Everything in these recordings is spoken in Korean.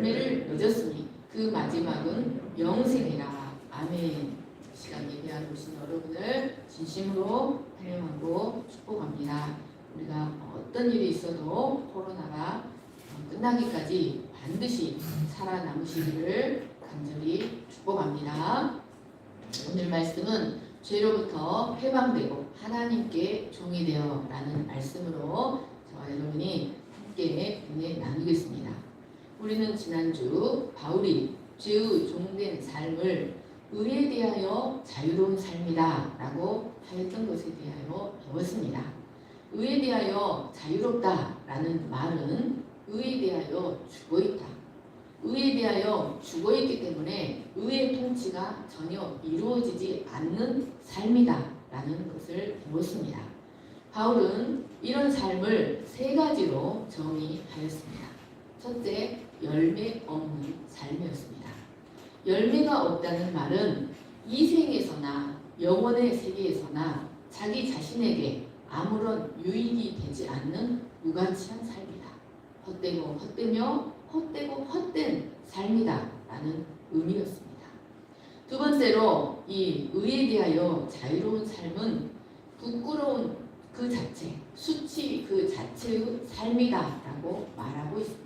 열매를 맺었으니 그 마지막은 영생이라. 아멘. 시간 예배하러 오신 여러분을 진심으로 환영하고 축복합니다. 우리가 어떤 일이 있어도 코로나가 끝나기까지 반드시 살아남으시기를 간절히 축복합니다. 오늘 말씀은 죄로부터 해방되고 하나님께 종이 되어 라는 말씀으로 저와 여러분이 함께 은혜 나누겠습니다. 우리는 지난주 바울이 죄의 종된 삶을 의에 대하여 자유로운 삶이다 라고 하였던 것에 대하여 배웠습니다. 의에 대하여 자유롭다 라는 말은 의에 대하여 죽어있다. 의에 대하여 죽어있기 때문에 의의 통치가 전혀 이루어지지 않는 삶이다 라는 것을 배웠습니다. 바울은 이런 삶을 세 가지로 정의하였습니다. 첫째, 열매 없는 삶이었습니다. 열매가 없다는 말은 이 생에서나 영원의 세계에서나 자기 자신에게 아무런 유익이 되지 않는 무가치한 삶이다. 헛되고 헛되며 헛되고 헛된 삶이다 라는 의미였습니다. 두 번째로 이 의에 대하여 자유로운 삶은 부끄러운 그 자체, 수치 그 자체의 삶이다 라고 말하고 있습니다.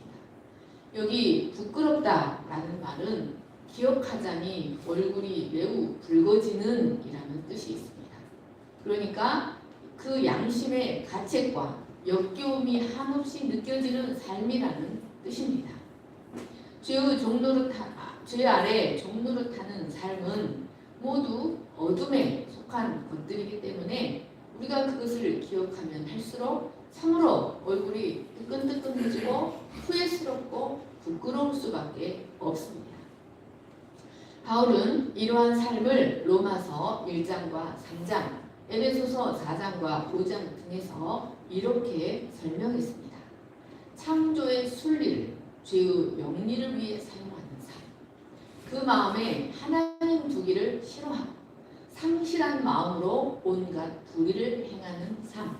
여기 부끄럽다 라는 말은 기억하자니 얼굴이 매우 붉어지는 이라는 뜻이 있습니다. 그러니까 그 양심의 가책과 역겨움이 한없이 느껴지는 삶이라는 뜻입니다. 죄 아래 종로를 타는 삶은 모두 어둠에 속한 것들이기 때문에 우리가 그것을 기억하면 할수록 참으로 얼굴이 뜨끈뜨끈해지고 후회스럽고 부끄러울 수밖에 없습니다. 바울은 이러한 삶을 로마서 1장과 3장, 에베소서 4장과 5장 등에서 이렇게 설명했습니다. 창조의 순리를 죄의 명리를 위해 사용하는 삶, 그 마음에 하나님 두기를 싫어하고 상실한 마음으로 온갖 불의를 행하는 삶,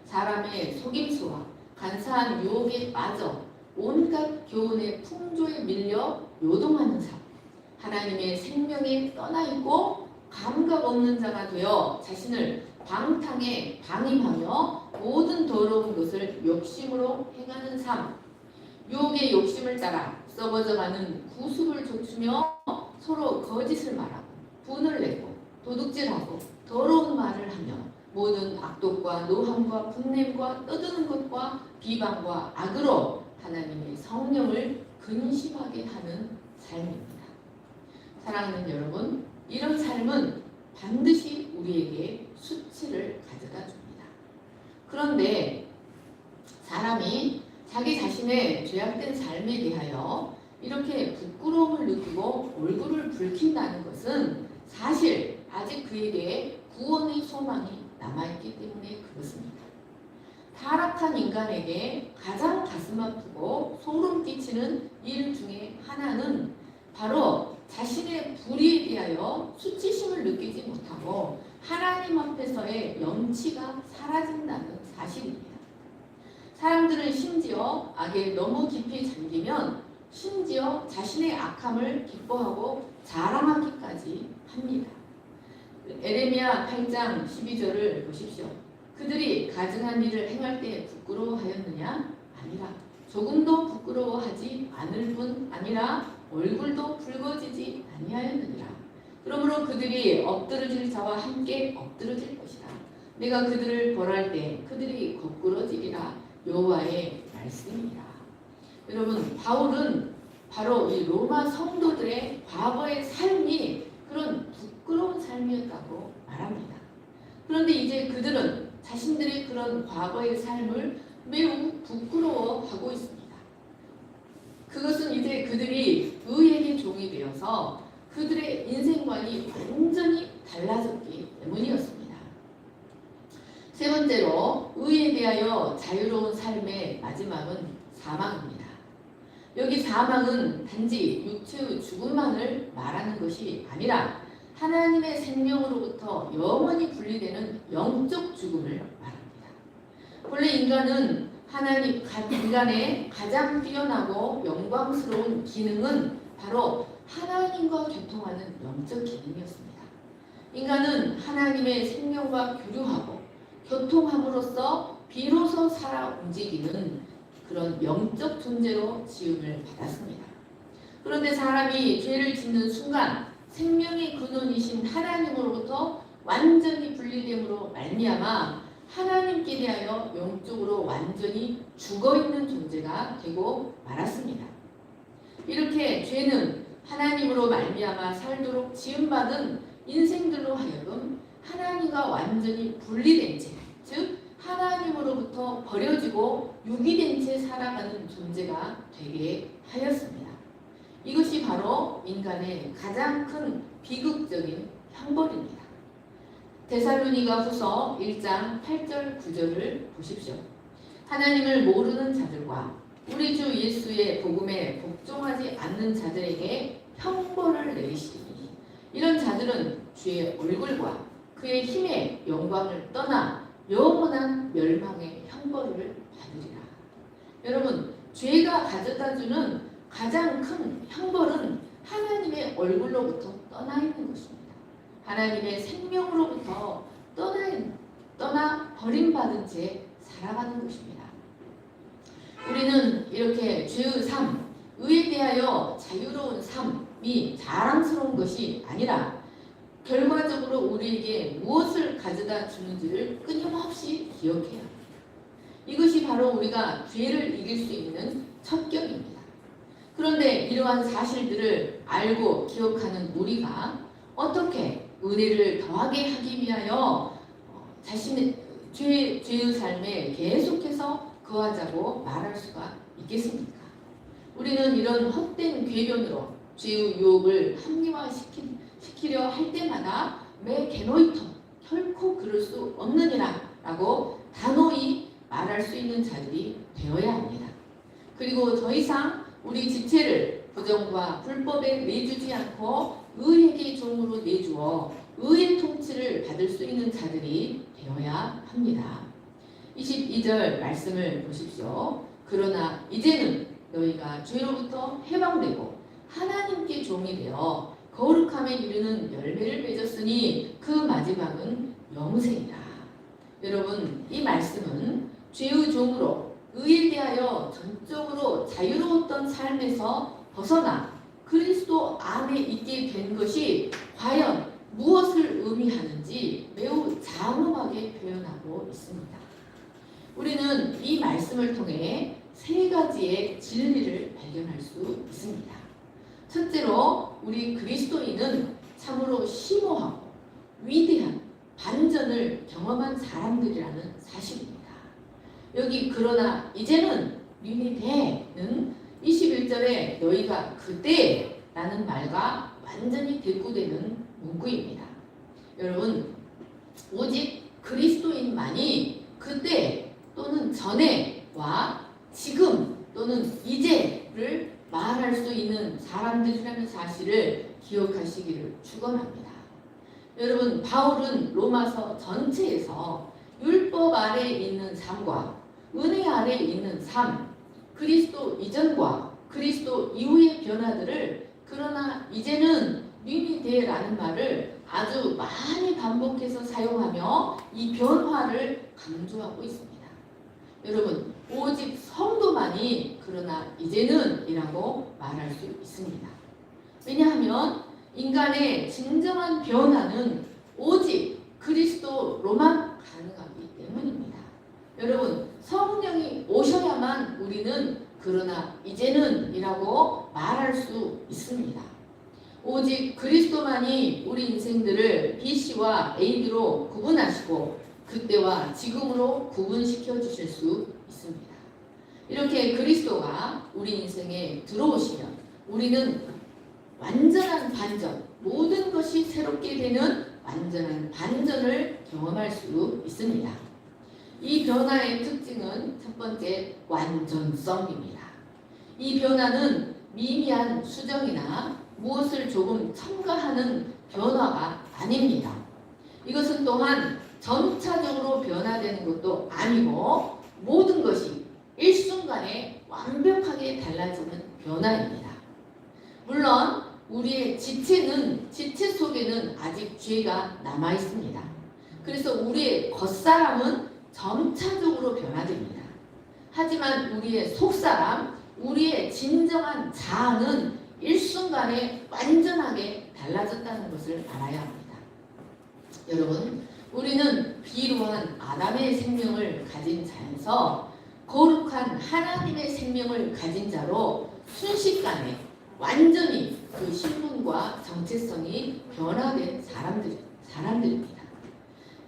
사람의 속임수와 간사한 유혹에 빠져 온갖 교훈의 풍조에 밀려 요동하는 삶, 하나님의 생명에 떠나 있고 감각 없는 자가 되어 자신을 방탕에 방임하며 모든 더러운 것을 욕심으로 행하는 삶, 유혹의 욕심을 따라 썩어져가는 구습을 좇으며 서로 거짓을 말하고 분을 내고 도둑질하고 더러운 말을 하며 모든 악독과 노함과 분냄과 떠드는 것과 비방과 악으로 하나님의 성령을 근심하게 하는 삶입니다. 사랑하는 여러분, 이런 삶은 반드시 우리에게 수치를 가져다 줍니다. 그런데 사람이 자기 자신의 죄악된 삶에 대하여 이렇게 부끄러움을 느끼고 얼굴을 붉힌다는 것은 사실 아직 그에게 구원의 소망이 남아있기 때문에 그렇습니다. 타락한 인간에게 가장 가슴 아프고 소름 끼치는 일 중에 하나는 바로 자신의 불의에 대하여 수치심을 느끼지 못하고 하나님 앞에서의 염치가 사라진다는 사실입니다. 사람들은 심지어 악에 너무 깊이 잠기면 심지어 자신의 악함을 기뻐하고 자랑하기까지 합니다. 에레미야 8장 12절을 보십시오. 그들이 가증한 일을 행할 때 부끄러워하였느냐? 아니라 조금도 부끄러워하지 않을 뿐 아니라 얼굴도 붉어지지 아니하였느니라. 그러므로 그들이 엎드러질 자와 함께 엎드러질 것이라. 내가 그들을 벌할 때 그들이 거꾸러지리라. 여호와의 말씀이라. 여러분, 바울은 바로 이 로마 성도들의 과거의 삶이 그런 부끄러운 삶이었다고 말합니다. 그런데 이제 그들은 자신들의 그런 과거의 삶을 매우 부끄러워하고 있습니다. 그것은 이제 그들이 의에게 종이 되어서 그들의 인생관이 완전히 달라졌기 때문이었습니다. 세 번째로 의에 대하여 자유로운 삶의 마지막은 사망입니다. 여기 사망은 단지 육체의 죽음만을 말하는 것이 아니라 하나님의 생명으로부터 영원히 분리되는 영적 죽음을 말합니다. 본래 인간은 인간의 가장 뛰어나고 영광스러운 기능은 바로 하나님과 교통하는 영적 기능이었습니다. 인간은 하나님의 생명과 교류하고 교통함으로써 비로소 살아 움직이는 그런 영적 존재로 지음을 받았습니다. 그런데 사람이 죄를 짓는 순간 생명의 근원이신 하나님으로부터 완전히 분리됨으로 말미암아 하나님께 대하여 영적으로 완전히 죽어있는 존재가 되고 말았습니다. 이렇게 죄는 하나님으로 말미암아 살도록 지음받은 인생들로 하여금 하나님과 완전히 분리된 채, 즉 하나님으로부터 버려지고 유기된 채 살아가는 존재가 되게 하였습니다. 이것이 바로 인간의 가장 큰 비극적인 형벌입니다. 데살로니가 후서 1장 8절 9절을 보십시오. 하나님을 모르는 자들과 우리 주 예수의 복음에 복종하지 않는 자들에게 형벌을 내리시니 이런 자들은 주의 얼굴과 그의 힘의 영광을 떠나 영원한 멸망의 형벌을 받으리라. 여러분, 죄가 가져다주는 가장 큰 형벌은 하나님의 얼굴로부터 떠나 있는 것입니다. 하나님의 생명으로부터 떠나 버림받은 채 살아가는 것입니다. 우리는 이렇게 죄의 삶, 의에 대하여 자유로운 삶이 자랑스러운 것이 아니라 결과적으로 우리에게 무엇을 가져다 주는지를 끊임없이 기억해야 합니다. 이것이 바로 우리가 죄를 이길 수 있는 첫 격입니다. 그런데 이러한 사실들을 알고 기억하는 우리가 어떻게 은혜를 더하게 하기 위하여 자신의 죄의 삶에 계속해서 거하자고 말할 수가 있겠습니까? 우리는 이런 헛된 궤변으로 죄의 유혹을 합리화시키려 할 때마다 매 개노이터 결코 그럴 수 없느니라 라고 단호히 말할 수 있는 자들이 되어야 합니다. 그리고 더 이상 우리 지체를 부정과 불법에 내주지 않고 의에게 종으로 내주어 의의 통치를 받을 수 있는 자들이 되어야 합니다. 22절 말씀을 보십시오. 그러나 이제는 너희가 죄로부터 해방되고 하나님께 종이 되어 거룩함에 이르는 열매를 맺었으니 그 마지막은 영생이라. 여러분, 이 말씀은 죄의 종으로 의에 대하여 전적으로 자유로웠던 삶에서 벗어나 그리스도 안에 있게 된 것이 과연 무엇을 의미하는지 매우 장엄하게 표현하고 있습니다. 우리는 이 말씀을 통해 세 가지의 진리를 발견할 수 있습니다. 첫째로 우리 그리스도인은 참으로 심오하고 위대한 반전을 경험한 사람들이라는 사실입니다. 여기 그러나 이제는 니네는 21절에 너희가 그때라는 말과 완전히 대꾸되는 문구입니다. 여러분, 오직 그리스도인만이 그때 또는 전에와 지금 또는 이제를 말할 수 있는 사람들이라는 사실을 기억하시기를 축원합니다. 여러분, 바울은 로마서 전체에서 율법 아래에 있는 삶과 은혜 아래에 있는 삶, 그리스도 이전과 그리스도 이후의 변화들을 그러나 이제는 니니데라는 말을 아주 많이 반복해서 사용하며 이 변화를 강조하고 있습니다. 여러분, 오직 성도만이 그러나 이제는 이라고 말할 수 있습니다. 왜냐하면 인간의 진정한 변화는 오직 그리스도로만 가능하기 때문입니다. 여러분, 성령이 오셔야만 우리는 그러나 이제는 이라고 말할 수 있습니다. 오직 그리스도만이 우리 인생들을 BC와 AD로 구분하시고 그때와 지금으로 구분시켜 주실 수 있습니다. 이렇게 그리스도가 우리 인생에 들어오시면 우리는 완전한 반전, 모든 것이 새롭게 되는 완전한 반전을 경험할 수 있습니다. 이 변화의 특징은 첫 번째, 완전성입니다. 이 변화는 미미한 수정이나 무엇을 조금 첨가하는 변화가 아닙니다. 이것은 또한 점차적으로 변화되는 것도 아니고 모든 것이 일순간에 완벽하게 달라지는 변화입니다. 물론 우리의 지체 속에는 아직 죄가 남아 있습니다. 그래서 우리의 겉사람은 점차적으로 변화됩니다. 하지만 우리의 속사람, 우리의 진정한 자아는 일순간에 완전하게 달라졌다는 것을 알아야 합니다. 여러분, 우리는 비루한 아담의 생명을 가진 자에서 거룩한 하나님의 생명을 가진 자로 순식간에 완전히 그 신분과 정체성이 변화된 사람들입니다.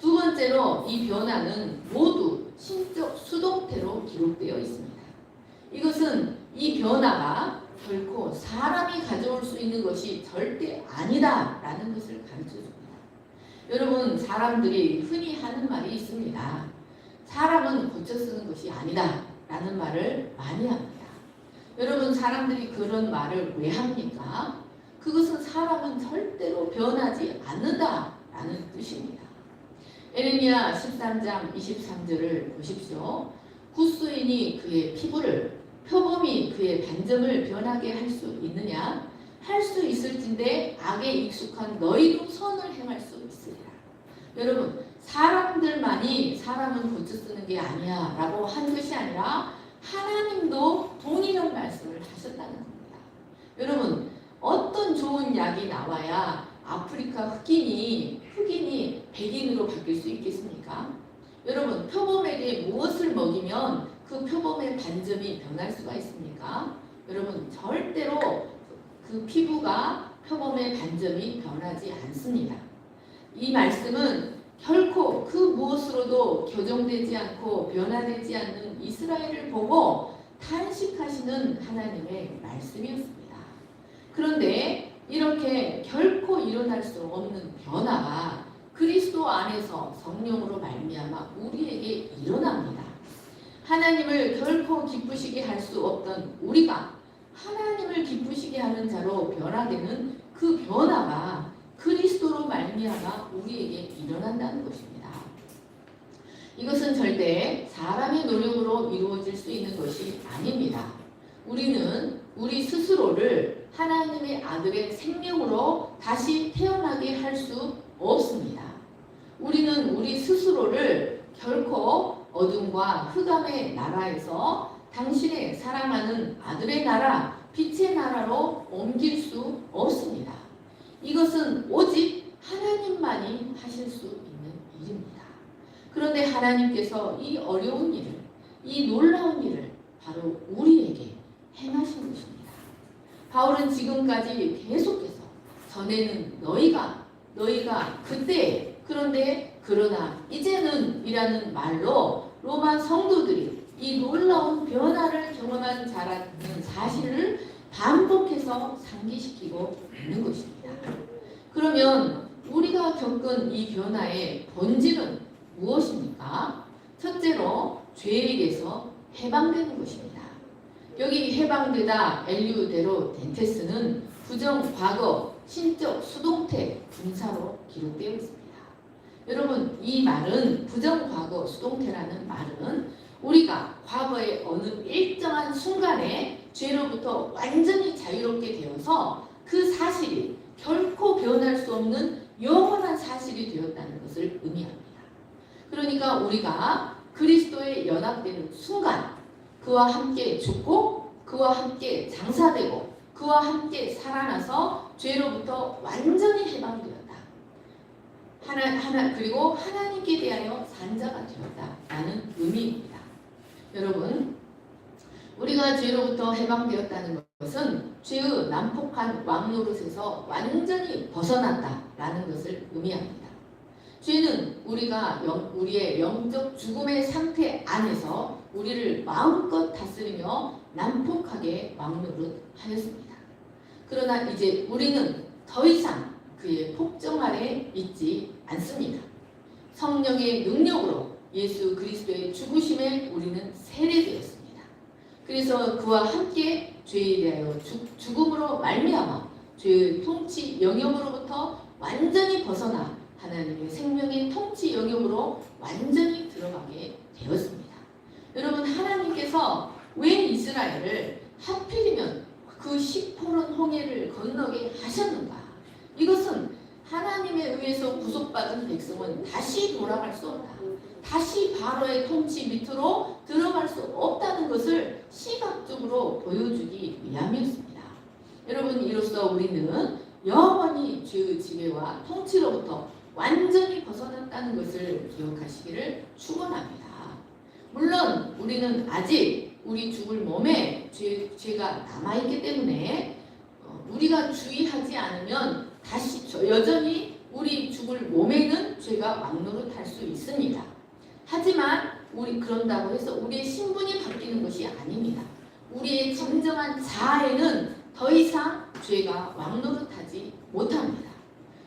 두 번째로 이 변화는 모두 신적 수동태로 기록되어 있습니다. 이것은 이 변화가 결코 사람이 가져올 수 있는 것이 절대 아니다라는 것을 가르쳐줍니다. 여러분, 사람들이 흔히 하는 말이 있습니다. 사람은 고쳐 쓰는 것이 아니다 라는 말을 많이 합니다. 여러분, 사람들이 그런 말을 왜 합니까? 그것은 사람은 절대로 변하지 않는다 라는 뜻입니다. 에레미야 13장 23절을 보십시오. 굿수인이 그의 피부를, 표범이 그의 반점을 변하게 할 수 있느냐? 할 수 있을진데 악에 익숙한 너희도 선을 행할 수 있으리라. 여러분, 사람들만이 사람은 고쳐 쓰는 게 아니야 라고 한 것이 아니라 하나님도 동일한 말씀을 하셨다는 겁니다. 여러분, 어떤 좋은 약이 나와야 아프리카 흑인이 백인으로 바뀔 수 있겠습니까? 여러분, 표범에게 무엇을 먹이면 그 표범의 반점이 변할 수가 있습니까? 여러분, 절대로 그 피부가 표범의 반점이 변하지 않습니다. 이 말씀은 결코 그 무엇으로도 교정되지 않고 변화되지 않는 이스라엘을 보고 탄식하시는 하나님의 말씀이었습니다. 그런데 이렇게 결코 일어날 수 없는 변화가 그리스도 안에서 성령으로 말미암아 우리에게 일어납니다. 하나님을 결코 기쁘시게 할 수 없던 우리가 하나님을 기쁘시게 하는 자로 변화되는 그 변화가 그리스도로 말미암아 우리에게 일어난다는 것입니다. 이것은 절대 사람의 노력으로 이루어질 수 있는 것이 아닙니다. 우리는 우리 스스로를 하나님의 아들의 생명으로 다시 태어나게 할 수 없습니다. 우리는 우리 스스로를 결코 어둠과 흑암의 나라에서 당신의 사랑하는 아들의 나라, 빛의 나라로 옮길 수 없습니다. 이것은 오직 하나님만이 하실 수 있는 일입니다. 그런데 하나님께서 이 어려운 일을, 이 놀라운 일을 바로 우리에게 행하신 것입니다. 바울은 지금까지 계속해서 전에는 너희가 그때, 그런데 그러나 이제는 이라는 말로 로마 성도들이 이 놀라운 변화를 경험한 자라는 사실을 반복해서 상기시키고 있는 것입니다. 그러면 우리가 겪은 이 변화의 본질은 무엇입니까? 첫째로 죄에게서 해방되는 것입니다. 여기 해방되다 엘리우데로 덴테스는 부정 과거 신적 수동태 분사로 기록되어 있습니다. 여러분, 이 말은 부정 과거 수동태라는 말은 우리가 과거의 어느 일정한 순간에 죄로부터 완전히 자유롭게 되어서 그 사실이 결코 변할 수 없는 영원한 사실이 되었다는 것을 의미합니다. 그러니까 우리가 그리스도에 연합되는 순간 그와 함께 죽고 그와 함께 장사되고 그와 함께 살아나서 죄로부터 완전히 해방되었다. 그리고 하나님께 대하여 산자가 되었다라는 의미입니다. 여러분, 우리가 죄로부터 해방되었다는 것은 죄의 난폭한 왕노릇에서 완전히 벗어났다라는 것을 의미합니다. 죄는 우리의 영적 죽음의 상태 안에서 우리를 마음껏 다스리며 난폭하게 왕노릇하였습니다. 그러나 이제 우리는 더 이상 그의 폭정 아래 있지 않습니다. 성령의 능력으로 예수 그리스도의 죽으심에 우리는 세례되었습니다. 그래서 그와 함께 죄에 대하여 죽음으로 말미암아 죄의 통치 영역으로부터 완전히 벗어나 하나님의 생명의 통치 영역으로 완전히 들어가게 되었습니다. 여러분, 하나님께서 왜 이스라엘을 하필이면 그 시퍼런 홍해를 건너게 하셨는가? 이것은 하나님에 의해서 구속받은 백성은 다시 돌아갈 수 없다. 다시 바로의 통치 밑으로 들어갈 수 없다는 것을 시각적으로 보여주기 위함이었습니다. 여러분, 이로써 우리는 영원히 죄의 지배와 통치로부터 완전히 벗어났다는 것을 기억하시기를 축원합니다. 물론 우리는 아직 우리 죽을 몸에 죄가 남아있기 때문에 우리가 주의하지 않으면 다시 여전히 우리 죽을 몸에는 죄가 왕노릇할 수 있습니다. 하지만 그런다고 해서 우리의 신분이 바뀌는 것이 아닙니다. 우리의 진정한 자아에는 더 이상 죄가 왕노릇하지 못합니다.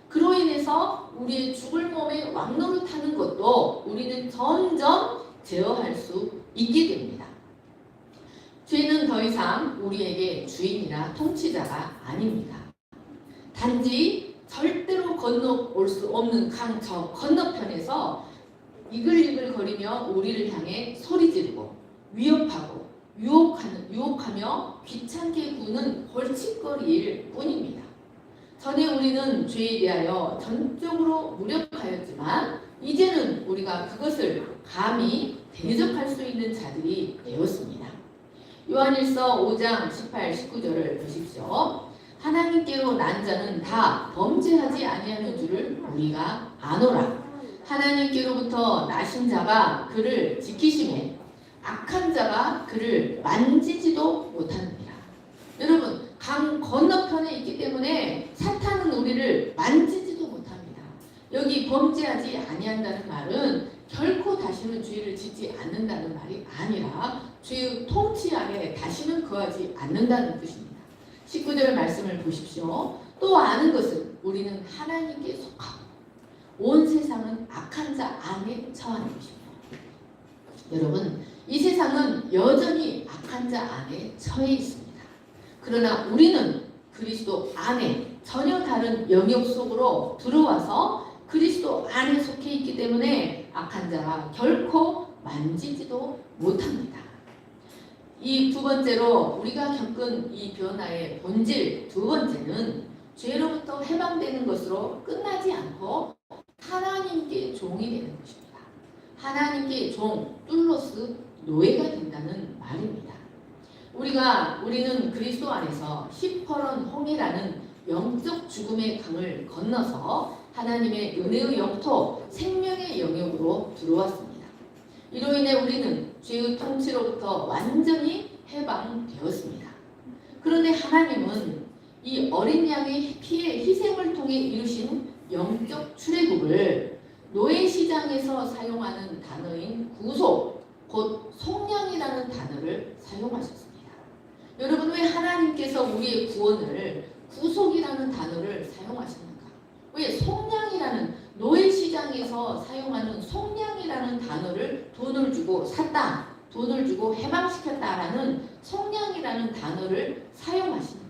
그로 인해서 우리의 죽을 몸에 왕노릇하는 것도 우리는 점점 제어할 수 있게 됩니다. 죄는 더 이상 우리에게 주인이나 통치자가 아닙니다. 단지 절대로 건너올 수 없는 강 저 건너편에서 이글이글거리며 우리를 향해 소리 지르고 위협하고 유혹하며 귀찮게 구는 골칫거리일 뿐입니다. 전에 우리는 죄에 대하여 전적으로 무력하였지만 이제는 우리가 그것을 감히 대적할 수 있는 자들이 되었습니다. 요한일서 5장 18, 19절을 보십시오. 하나님께로 난 자는 다 범죄하지 아니하는 줄을 우리가 아노라. 하나님께로부터 나신 자가 그를 지키심에 악한 자가 그를 만지지도 못하느니라. 여러분, 강 건너편에 있기 때문에 사탄은 우리를 만지지도 못합니다. 여기 범죄하지 아니한다는 말은 결코 다시는 죄를 짓지 않는다는 말이 아니라 죄의 통치 아래 다시는 거하지 않는다는 뜻입니다. 19절 말씀을 보십시오. 또 아는 것은 우리는 하나님께 속하고 온 세상은 악한 자 안에 처하는 것입니다. 여러분, 이 세상은 여전히 악한 자 안에 처해 있습니다. 그러나 우리는 그리스도 안에 전혀 다른 영역 속으로 들어와서 그리스도 안에 속해 있기 때문에 악한 자가 결코 만지지도 못합니다. 이 두 번째로 우리가 겪은 이 변화의 본질 두 번째는 죄로부터 해방되는 것으로 끝나지 않고 하나님께 종이 되는 것입니다. 하나님께 종, 뚫로스, 노예가 된다는 말입니다. 우리는 그리스도 안에서 시퍼런 홍해라는 영적 죽음의 강을 건너서 하나님의 은혜의 영토, 생명의 영역으로 들어왔습니다. 이로 인해 우리는 죄의 통치로부터 완전히 해방되었습니다. 그런데 하나님은 이 어린 양의 피의 희생을 통해 이루신 영적 출애굽을 노예 시장에서 사용하는 단어인 구속, 곧 속량이라는 단어를 사용하셨습니다. 여러분, 왜 하나님께서 우리의 구원을 구속이라는 단어를 사용하십니까? 왜 속량이라는 노예 시장에서 사용하는 속량이라는 단어를 돈을 주고 샀다, 돈을 주고 해방시켰다라는 속량이라는 단어를 사용하십니까?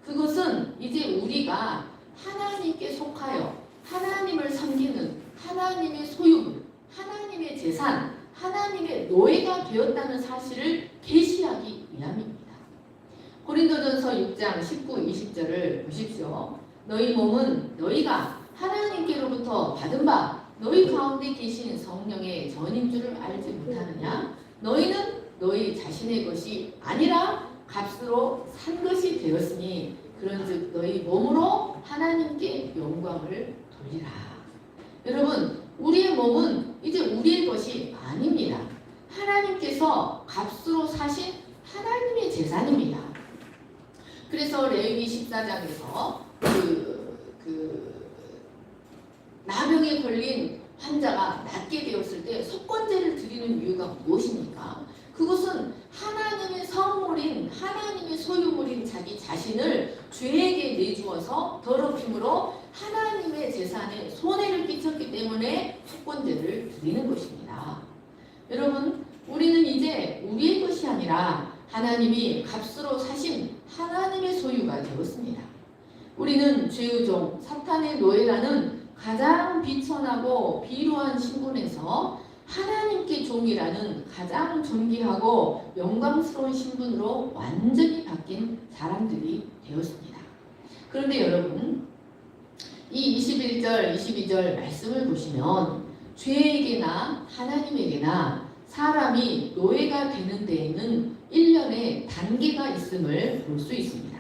그것은 이제 우리가 하나님께 속하여 하나님을 섬기는 하나님의 소유물, 하나님의 재산, 하나님의 노예가 되었다는 사실을 계시하기 위함입니다. 고린도전서 6장 19, 20절을 보십시오. 너희 몸은 너희가 하나님께로부터 받은 바 너희 가운데 계신 성령의 전인 줄을 알지 못하느냐? 너희는 너희 자신의 것이 아니라 값으로 산 것이 되었으니 그런즉 너희 몸으로 하나님께 영광을 돌리라. 여러분, 우리의 몸은 이제 우리의 것이 아닙니다. 하나님께서 값으로 사신 하나님의 재산입니다. 그래서 레위기 14장에서 나병에 걸린 환자가 낫게 되었을 때 속건제를 드리는 이유가 무엇입니까? 그것은 하나님의 성물인 하나님의 소유물인 자기 자신을 죄에게 내주어서 더럽힘으로 하나님의 재산에 손해를 끼쳤기 때문에 속건제를 드리는 것입니다. 여러분, 우리는 이제 우리의 것이 아니라 하나님이 값으로 사신 하나님의 소유가 되었습니다. 우리는 죄의 종, 사탄의 노예라는 가장 비천하고 비루한 신분에서 하나님께 종이라는 가장 존귀하고 영광스러운 신분으로 완전히 바뀐 사람들이 되었습니다. 그런데 여러분, 이 21절, 22절 말씀을 보시면 죄에게나 하나님에게나 사람이 노예가 되는 데에는 일련의 단계가 있음을 볼 수 있습니다.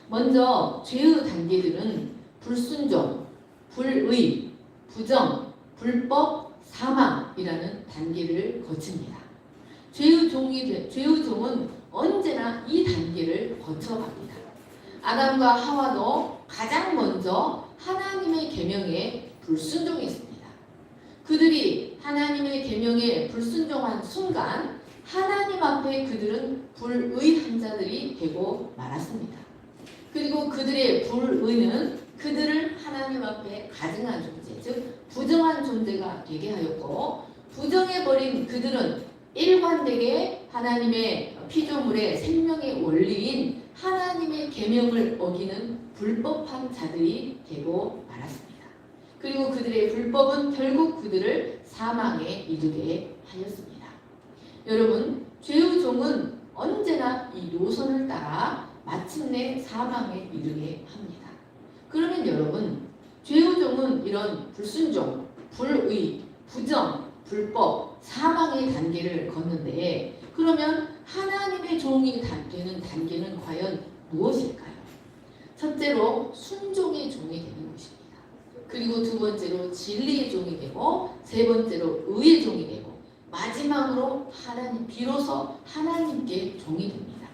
먼저 죄의 단계들은 불순종, 불의, 부정, 불법, 사망이라는 단계를 거칩니다. 죄의 종은 언제나 이 단계를 거쳐갑니다. 아담과 하와도 가장 먼저 하나님의 계명에 불순종했습니다. 그들이 하나님의 계명에 불순종한 순간 하나님 앞에 그들은 불의한 자들이 되고 말았습니다. 그리고 그들의 불의는 그들을 하나님 앞에 가증한 존재, 즉 부정한 존재가 되게 하였고, 부정해버린 그들은 일관되게 하나님의 피조물의 생명의 원리인 하나님의 계명을 어기는 불법한 자들이 되고 말았습니다. 그리고 그들의 불법은 결국 그들을 사망에 이르게 하였습니다. 여러분, 죄의 종은 언제나 이 노선을 따라 마침내 사망에 이르게 합니다. 그러면 여러분, 죄의 종은 이런 불순종, 불의, 부정, 불법, 사망의 단계를 걷는데, 그러면 하나님의 종이 되는 단계는 과연 무엇일까요? 첫째로 순종의 종이 되는 것입니다. 그리고 두 번째로 진리의 종이 되고, 세 번째로 의의 종이 되고, 마지막으로 비로소 하나님께 종이 됩니다.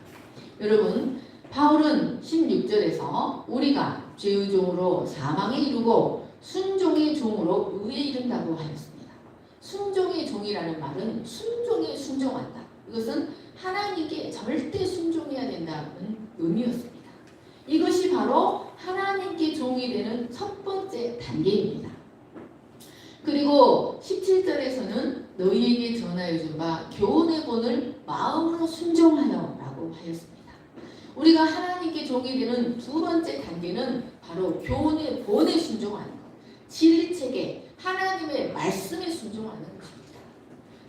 여러분, 바울은 16절에서 우리가 죄의 종으로 사망에 이르고 순종의 종으로 의에 이른다고 하였습니다. 순종의 종이라는 말은 순종에 순종한다. 이것은 하나님께 절대 순종해야 된다는 의미였습니다. 이것이 바로 하나님께 종이 되는 첫 번째 단계입니다. 그리고 17절에서는 너희에게 전하여 준 바 교훈의 본을 마음으로 순종하여 라고 하였습니다. 우리가 하나님께 종이 되는 두 번째 단계는 바로 교훈의 본에 순종하는 것, 진리체계, 하나님의 말씀에 순종하는 것입니다.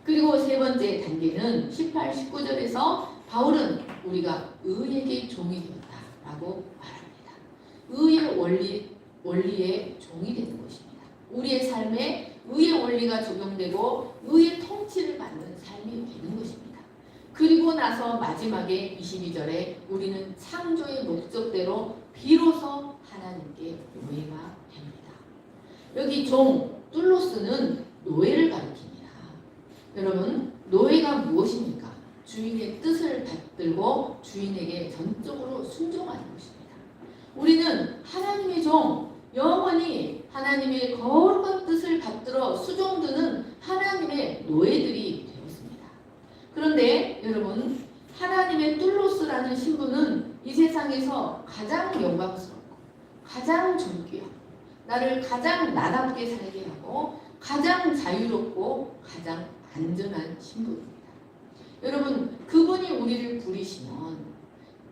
그리고 세 번째 단계는 18, 19절에서 바울은 우리가 의에게 종이 되었다라고 말합니다. 의의 원리의 종이 되는 것입니다. 우리의 삶에 의의 원리가 적용되고 의의 통치를 받는 삶이 되는 것입니다. 그리고 나서 마지막에 22절에 우리는 창조의 목적대로 비로소 하나님께 노예가 됩니다. 여기 종, 뚫로스는 노예를 가리킵니다. 여러분, 노예가 무엇입니까? 주인의 뜻을 받들고 주인에게 전적으로 순종하는 것입니다. 우리는 하나님의 종, 영원히 하나님의 거룩한 뜻을 받들어 수종드는 하나님의 노예들이 되었습니다. 그런데 여러분, 하나님의 뚫로스라는 신분은 이 세상에서 가장 영광스럽고 가장 존귀하고 나를 가장 나답게 살게 하고 가장 자유롭고 가장 안전한 신분입니다. 여러분, 그분이 우리를 부리시면,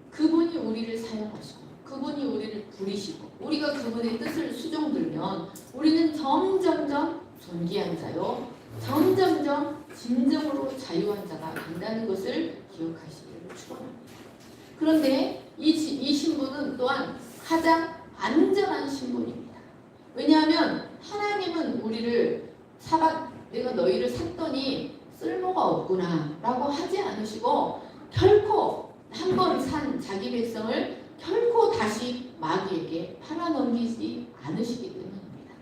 그분이 우리를 사용하시고 그분이 우리를 부리시고 우리가 그분의 뜻을 수종들면 우리는 점점점 존귀한 자요, 점점점 진정으로 자유한 자가 된다는 것을 기억하시기를 축원합니다. 그런데 이 신분은 또한 가장 안전한 신분입니다. 왜냐하면 하나님은 우리를 내가 너희를 샀더니 쓸모가 없구나 라고 하지 않으시고, 결코 한 번 산 자기 백성을 결코 다시 마귀에게 팔아넘기지 않으시기 때문입니다.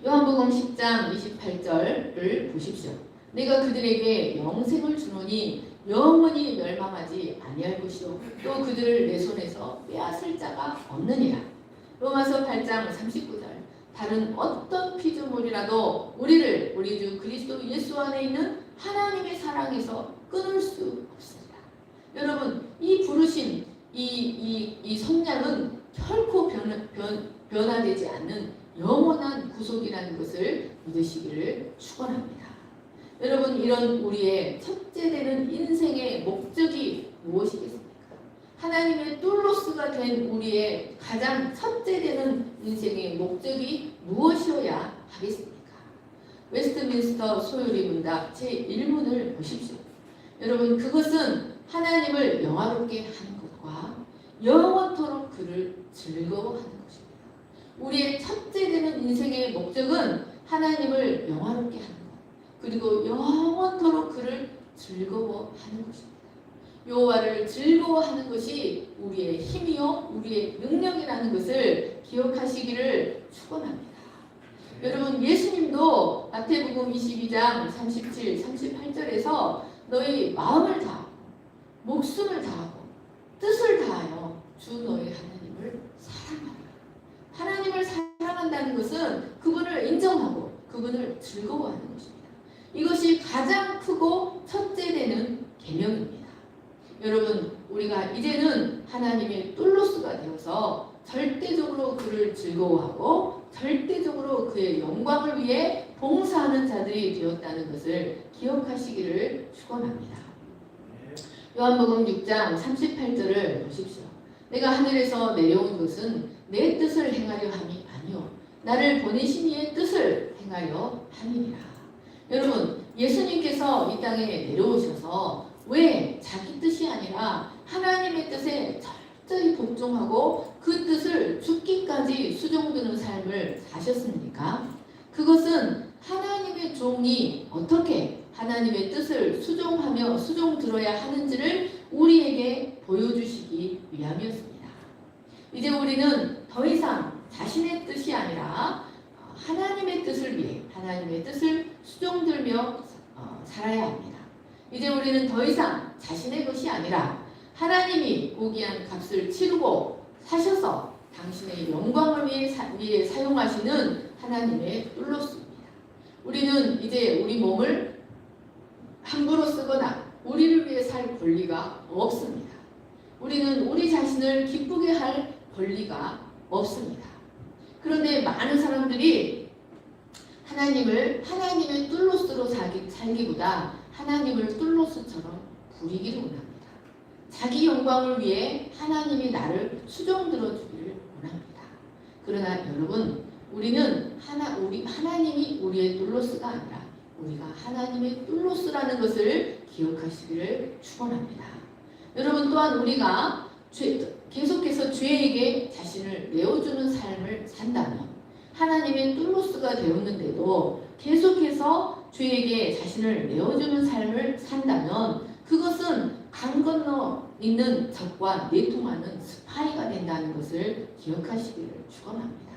요한복음 10장 28절을 보십시오. 내가 그들에게 영생을 주노니 영원히 멸망하지 아니할 것이요 또 그들을 내 손에서 빼앗을 자가 없느니라. 로마서 8장 39절 다른 어떤 피조물이라도 우리를 우리 주 그리스도 예수 안에 있는 하나님의 사랑에서 끊을 수 없습니다. 여러분, 이 부르신 이 성량은 결코 변화되지 않는 영원한 구속이라는 것을 믿으시기를 축원합니다. 여러분, 이런 우리의 첫째 되는 인생의 목적이 무엇이겠습니까? 하나님의 뚫로스가 된 우리의 가장 첫째 되는 인생의 목적이 무엇이어야 하겠습니까? 웨스트민스터 소요리 문답 제1문을 보십시오. 여러분, 그것은 하나님을 영화롭게 하는 것과 영원토록 그를 즐거워하는 것입니다. 우리의 첫째 되는 인생의 목적은 하나님을 영화롭게 하는 것, 그리고 영원토록 그를 즐거워하는 것입니다. 여호와를 즐거워하는 것이 우리의 힘이요 우리의 능력이라는 것을 기억하시기를 축원합니다. 여러분, 예수님도 마태복음 22장 37, 38절에서 너희 마음을 다하고 목숨을 다하고 뜻을 다하여 주 너희 하나님을 사랑하라. 하나님을 사랑한다는 것은 그분을 인정하고 그분을 즐거워하는 것입니다. 이것이 가장 크고 첫째 되는 계명입니다. 여러분, 우리가 이제는 하나님의 똘로스가 되어서 절대적으로 그를 즐거워하고 절대적으로 그의 영광을 위해 봉사하는 자들이 되었다는 것을 기억하시기를 축원합니다. 요한복음 6장 38절을 보십시오. 내가 하늘에서 내려온 것은 내 뜻을 행하려 함이 아니요 나를 보내신 이의 뜻을 행하려 함이니라. 여러분, 예수님께서 이 땅에 내려오셔서 왜 자기 뜻이 아니라 하나님의 뜻에 철저히 복종하고 그 뜻을 죽기까지 수종드는 삶을 사셨습니까? 그것은 하나님의 종이 어떻게 하나님의 뜻을 수종하며 수종들어야 하는지를 우리에게 보여주시기 위함이었습니다. 이제 우리는 더 이상 자신의 뜻이 아니라 하나님의 뜻을 위해 하나님의 뜻을 수종들며 살아야 합니다. 이제 우리는 더 이상 자신의 것이 아니라 하나님이 고귀한 값을 치르고 사셔서 당신의 영광을 위해 사용하시는 하나님의 똘로스입니다. 우리는 이제 우리 몸을 함부로 쓰거나 우리를 위해 살 권리가 없습니다. 우리는 우리 자신을 기쁘게 할 권리가 없습니다. 그런데 많은 사람들이 하나님의 똘로스로 살기보다 하나님을 똘로스처럼 부리기를 원합니다. 자기 영광을 위해 하나님이 나를 수종들어 주기를 원합니다. 그러나 여러분, 우리는 하나님이 우리의 똘로스가 아니라 우리가 하나님의 똘로스라는 것을 기억하시기를 축원합니다. 여러분, 또한 우리가 계속해서 죄에게 자신을 내어주는 삶을 산다면 하나님의 똘로스가 되었는데도 계속해서 죄에게 자신을 내어주는 삶을 산다면 그것은 강 건너 있는 적과 내통하는 스파이가 된다는 것을 기억하시기를 축원합니다.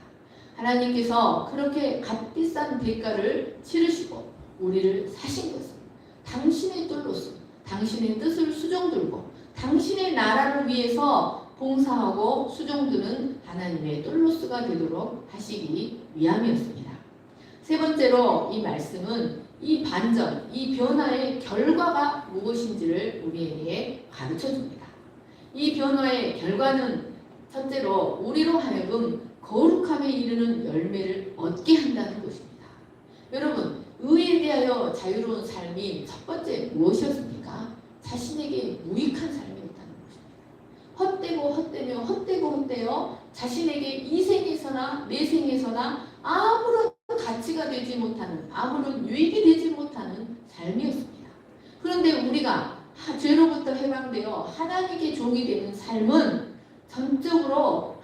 하나님께서 그렇게 값비싼 대가를 치르시고 우리를 사신 것은 당신의 똘로스, 당신의 뜻을 수종들고 당신의 나라를 위해서 봉사하고 수종드는 하나님의 똘로스가 되도록 하시기 위함이었습니다. 세 번째로 이 말씀은 이 반전, 이 변화의 결과가 무엇인지를 우리에게 가르쳐 줍니다. 이 변화의 결과는 첫째로 우리로 하여금 거룩함에 이르는 열매를 얻게 한다는 것입니다. 여러분, 의에 대하여 자유로운 삶이 첫 번째 무엇이었습니까? 자신에게 무익한 삶이었다는 것입니다. 헛되고 헛되어 자신에게 이 생에서나 내 생에서나 아무런 가치가 되지 못하는, 아무런 유익이 되지 못하는 삶이었습니다. 그런데 우리가 죄로부터 해방되어 하나님께 종이 되는 삶은 전적으로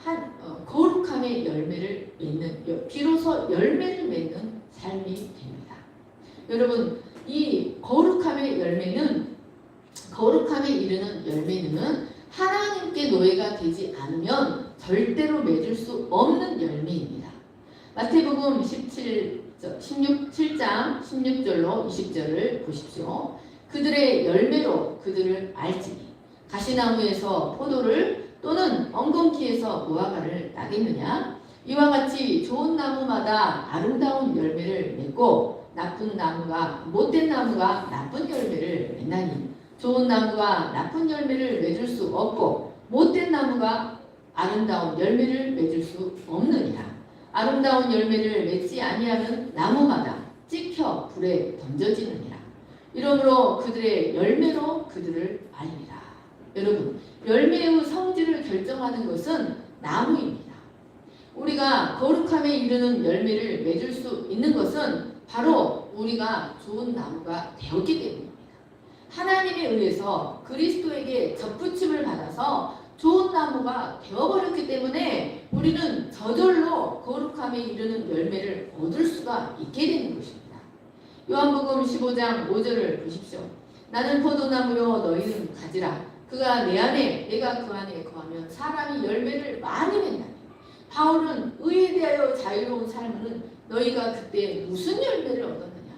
거룩함의 열매를 맺는, 비로소 열매를 맺는 삶이 됩니다. 여러분, 이 거룩함에 이르는 열매는 하나님께 노예가 되지 않으면 절대로 맺을 수 없는 열매입니다. 마태복음 7장 16절로 20절을 보십시오. 그들의 열매로 그들을 알지니 가시나무에서 포도를 또는 엉겅퀴에서 무화과를 따겠느냐. 이와 같이 좋은 나무마다 아름다운 열매를 맺고 나쁜 나무가 못된 나무가 나쁜 열매를 맺나니 좋은 나무가 나쁜 열매를 맺을 수 없고 못된 나무가 아름다운 열매를 맺을 수 없느니라. 아름다운 열매를 맺지 아니하는 나무마다 찍혀 불에 던져지느니라. 이러므로 그들의 열매로 그들을 알리라. 여러분, 열매의 성질을 결정하는 것은 나무입니다. 우리가 거룩함에 이르는 열매를 맺을 수 있는 것은 바로 우리가 좋은 나무가 되었기 때문입니다. 하나님에 의해서 그리스도에게 접붙임을 받아서 좋은 나무가 되어버렸기 때문에 우리는 저절로 거룩함에 이르는 열매를 얻을 수가 있게 되는 것입니다. 요한복음 15장 5절을 보십시오. 나는 포도나무요 너희는 가지라. 그가 내 안에 내가 그 안에 거하면 사람이 열매를 많이 맺나니. 바울은 의에 대하여 자유로운 삶은 너희가 그때 무슨 열매를 얻었느냐.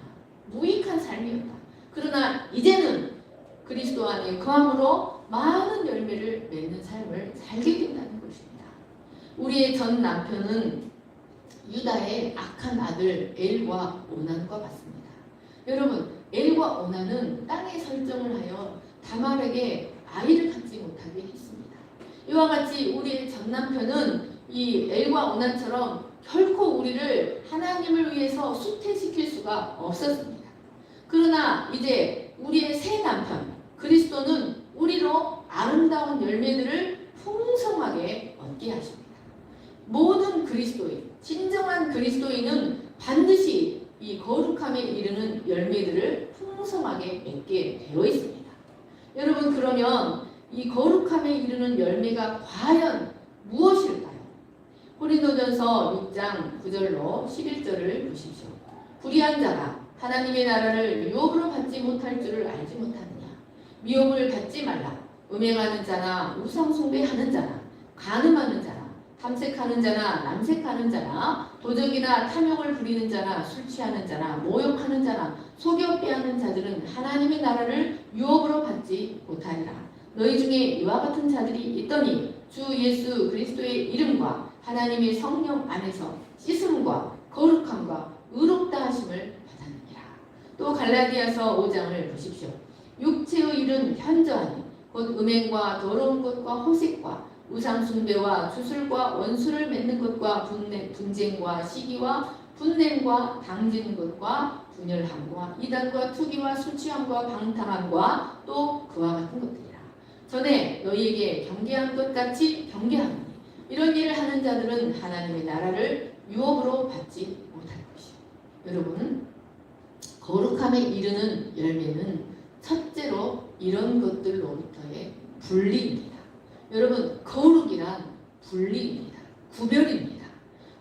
무익한 삶이었다. 그러나 이제는 그리스도 안에 거함으로 많은 열매를 맺는 삶을 살게 된다는 것입니다. 우리의 전 남편은 유다의 악한 아들 엘과 오난과 같습니다. 여러분, 엘과 오난은 땅에 설정을 하여 다말에게 아이를 갖지 못하게 했습니다. 이와 같이 우리의 전 남편은 이 엘과 오난처럼 결코 우리를 하나님을 위해서 쇠퇴시킬 수가 없었습니다. 그러나 이제 우리의 새 남편 그리스도는 우리로 아름다운 열매들을 풍성하게 얻게 하십니다. 모든 그리스도인, 진정한 그리스도인은 반드시 이 거룩함에 이르는 열매들을 풍성하게 맺게 되어 있습니다. 여러분, 그러면 이 거룩함에 이르는 열매가 과연 무엇일까요? 고린도전서 6장 9절로 11절을 보십시오. 불의한 자가 하나님의 나라를 유업으로 받지 못할 줄을 알지 못하느냐. 미혹을 받지 말라. 음행하는 자나 우상 숭배하는 자나 간음하는 자나 탐색하는 자나 남색하는 자나 도적이나 탐욕을 부리는 자나 술 취하는 자나 모욕하는 자나 속여 빼앗는 자들은 하나님의 나라를 유업으로 받지 못하리라. 너희 중에 이와 같은 자들이 있더니 주 예수 그리스도의 이름과 하나님의 성령 안에서 씻음과 거룩함과 의롭다 하심을 받았느니라. 또 갈라디아서 5장을 보십시오. 육체의 일은 현저하니 곧 음행과 더러운 것과 호색과 우상 숭배와 주술과 원수를 맺는 것과 분쟁과 시기와 분냄과 당지는 것과 분열함과 이단과 투기와 술취함과 방탕함과 또 그와 같은 것들이라. 전에 너희에게 경계한 것 같이 경계하노니 이런 일을 하는 자들은 하나님의 나라를 유업으로 받지 못할 것이요. 여러분, 거룩함에 이르는 열매는 첫째로 이런 것들로부터의 분리입니다. 여러분, 거룩이란 분리입니다. 구별입니다.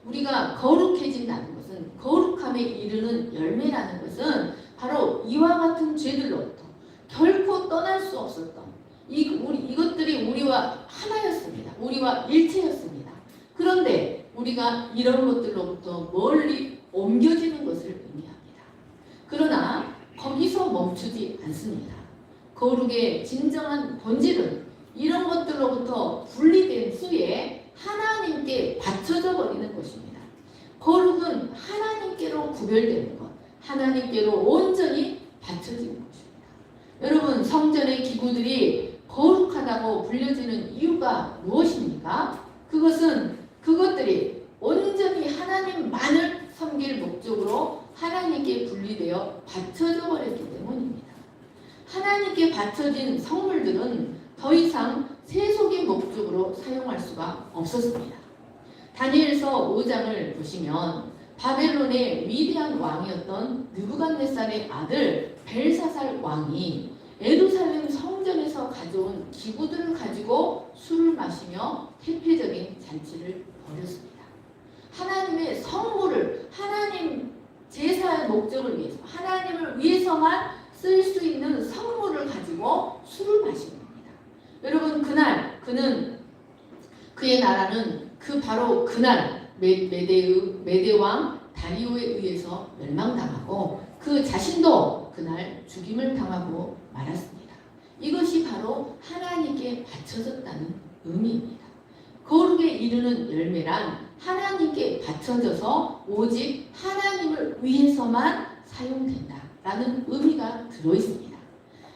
우리가 거룩해진다는 것은, 거룩함에 이르는 열매라는 것은 바로 이와 같은 죄들로부터 결코 떠날 수 없었던 이것들이 우리와 하나였습니다. 우리와 일체였습니다. 그런데 우리가 이런 것들로부터 멀리 옮겨지는 것을 의미합니다. 그러나 거기서 멈추지 않습니다. 거룩의 진정한 본질은 이런 것들로부터 분리된 후에 하나님께 바쳐져 버리는 것입니다. 거룩은 하나님께로 구별되는 것, 하나님께로 온전히 바쳐지는 것입니다. 여러분, 성전의 기구들이 거룩하다고 불려지는 이유가 무엇입니까? 그것들이 온전히 하나님만을 섬길 목적으로 하나님께 분리되어 바쳐져 버렸기 때문입니다. 하나님께 바쳐진 성물들은 더 이상 세속의 목적으로 사용할 수가 없었습니다. 다니엘서 5장을 보시면 바벨론의 위대한 왕이었던 느부갓네살의 아들 벨사살 왕이 예루살렘 성전에서 가져온 기구들을 가지고 술을 마시며 태폐적인 잔치를 벌였습니다. 하나님의 성물을, 하나님 제사의 목적을 위해서, 하나님을 위해서만 쓸 수 있는 성물을 가지고 술을 마신 겁니다. 여러분, 그의 나라는 바로 그날 메대 왕 다리오에 의해서 멸망당하고 그 자신도 그날 죽임을 당하고 말았습니다. 이것이 바로 하나님께 바쳐졌다는 의미입니다. 거룩에 이르는 열매란 하나님께 바쳐져서 오직 하나님을 위해서만 사용된다라는 의미가 들어있습니다.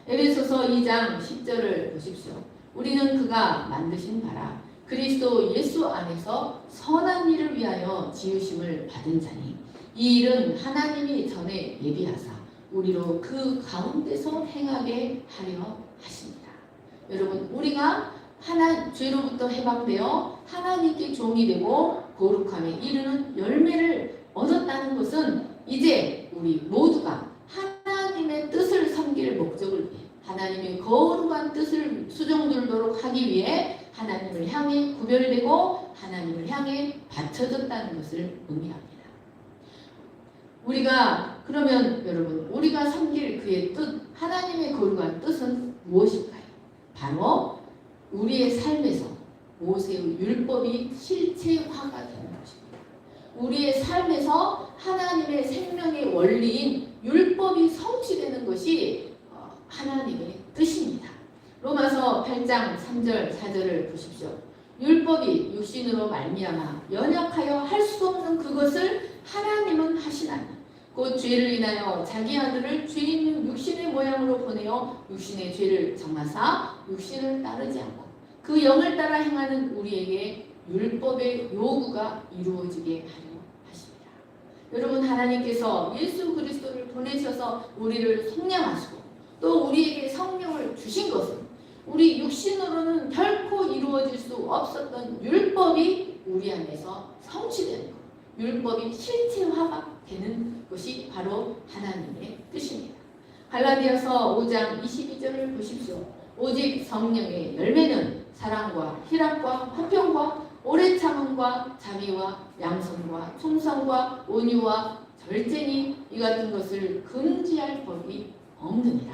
에베소서 2장 10절을 보십시오. 우리는 그가 만드신 바라 그리스도 예수 안에서 선한 일을 위하여 지으심을 받은 자니 이 일은 하나님이 전에 예비하사 우리로 그 가운데서 행하게 하려 하십니다. 여러분, 우리가 죄로부터 해방되어 하나님께 종이 되고 거룩함에 이르는 열매를 얻었다는 것은 이제 우리 모두가 하나님의 뜻을 섬길 목적을 위해 하나님의 거룩한 뜻을 수종들도록 하기 위해 하나님을 향해 구별되고 하나님을 향해 바쳐졌다는 것을 의미합니다. 우리가 그러면 여러분 우리가 섬길 그의 뜻 하나님의 거룩한 뜻은 무엇일까요? 바로 우리의 삶에서 모세의 율법이 실체화가 되는 것입니다. 우리의 삶에서 하나님의 생명의 원리인 율법이 성취되는 것이 하나님의 뜻입니다. 로마서 8장 3절 4절을 보십시오. 율법이 육신으로 말미암아 연약하여 할 수 없는 그것을 하나님은 하시나니 곧 죄를 인하여 자기 아들을 죄 있는 육신의 모양으로 보내어 육신의 죄를 정하사 육신을 따르지 않고 그 영을 따라 행하는 우리에게 율법의 요구가 이루어지게 하려 하십니다. 여러분 하나님께서 예수 그리스도를 보내셔서 우리를 속량하시고 또 우리에게 성령을 주신 것은 우리 육신으로는 결코 이루어질 수 없었던 율법이 우리 안에서 성취되는 것. 율법이 실체화가 되는 것이 바로 하나님의 뜻입니다. 갈라디아서 5장 22절을 보십시오. 오직 성령의 열매는 사랑과 희락과 화평과 오래 참음과 자비와 양선과 충성과 온유와 절제니 이 같은 것을 금지할 법이 없느니라.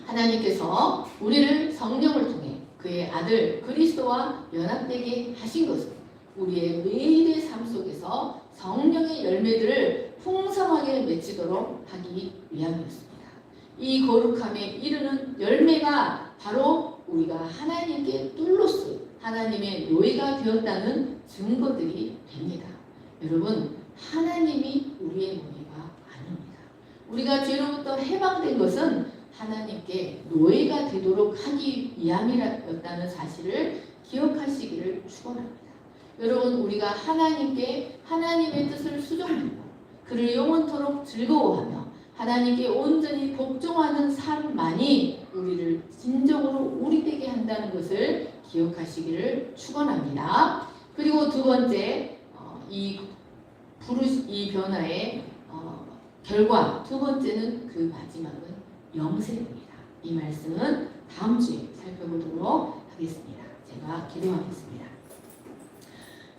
하나님께서 우리를 성령을 통해 그의 아들 그리스도와 연합되게 하신 것은 우리의 매일의 삶 속에서 성령의 열매들을 풍성하게 맺히도록 하기 위함이었습니다. 이 거룩함에 이르는 열매가 바로 우리가 하나님께 뚫로스 하나님의 노예가 되었다는 증거들이 됩니다. 여러분 하나님이 우리의 노예가 아닙니다. 우리가 죄로부터 해방된 것은 하나님께 노예가 되도록 하기 위함이었다는 사실을 기억하시기를 축원합니다. 여러분 우리가 하나님께 하나님의 뜻을 수종하고 그를 영원토록 즐거워하며 하나님께 온전히 복종하는 삶만이 우리를 진정으로 우리되게 한다는 것을 기억하시기를 축원합니다. 그리고 두 번째 이 변화의 결과 두 번째는 그 마지막은 영생입니다. 이 말씀은 다음 주에 살펴보도록 하겠습니다. 제가 기도하겠습니다.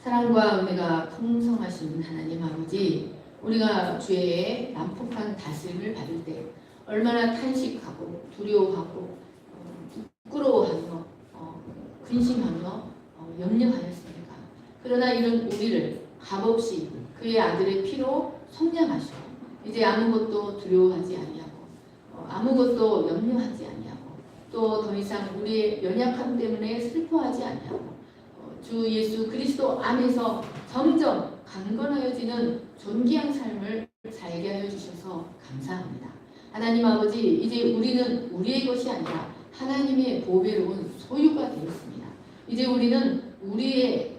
사랑과 은혜가 풍성하신 하나님 아버지, 우리가 죄의 난폭한 다스림을 받을 때 얼마나 탄식하고 두려워하고 부끄러워하며 근심하며 염려하였습니까? 그러나 이런 우리를 값없이 그의 아들의 피로 속량하시고 이제 아무것도 두려워하지 아니하고 아무것도 염려하지 아니하고 또 더 이상 우리의 연약함 때문에 슬퍼하지 아니하고 주 예수 그리스도 안에서 점점 강건하여지는 존귀한 삶을 살게 하여 주셔서 감사합니다. 하나님 아버지, 이제 우리는 우리의 것이 아니라 하나님의 보배로운 소유가 되었습니다. 이제 우리는 우리의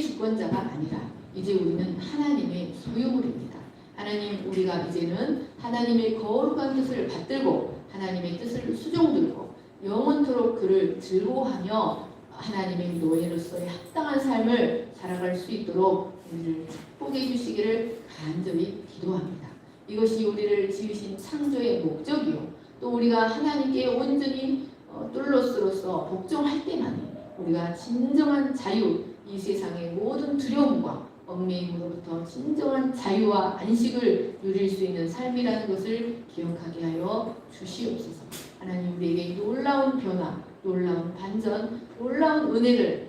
주권자가 아니라 이제 우리는 하나님의 소유물입니다. 하나님, 우리가 이제는 하나님의 거룩한 뜻을 받들고 하나님의 뜻을 수종들고 영원토록 그를 즐거워하며 하나님의 노예로서의 합당한 삶을 살아갈 수 있도록 우리를 축복해 주시기를 간절히 기도합니다. 이것이 우리를 지으신 창조의 목적이요 또 우리가 하나님께 온전히 뚫로스로서 복종할 때만이 우리가 진정한 자유, 이 세상의 모든 두려움과 얽매임으로부터 진정한 자유와 안식을 누릴 수 있는 삶이라는 것을 기억하게 하여 주시옵소서. 하나님, 우리에게 놀라운 변화, 놀라운 반전, 놀라운 은혜를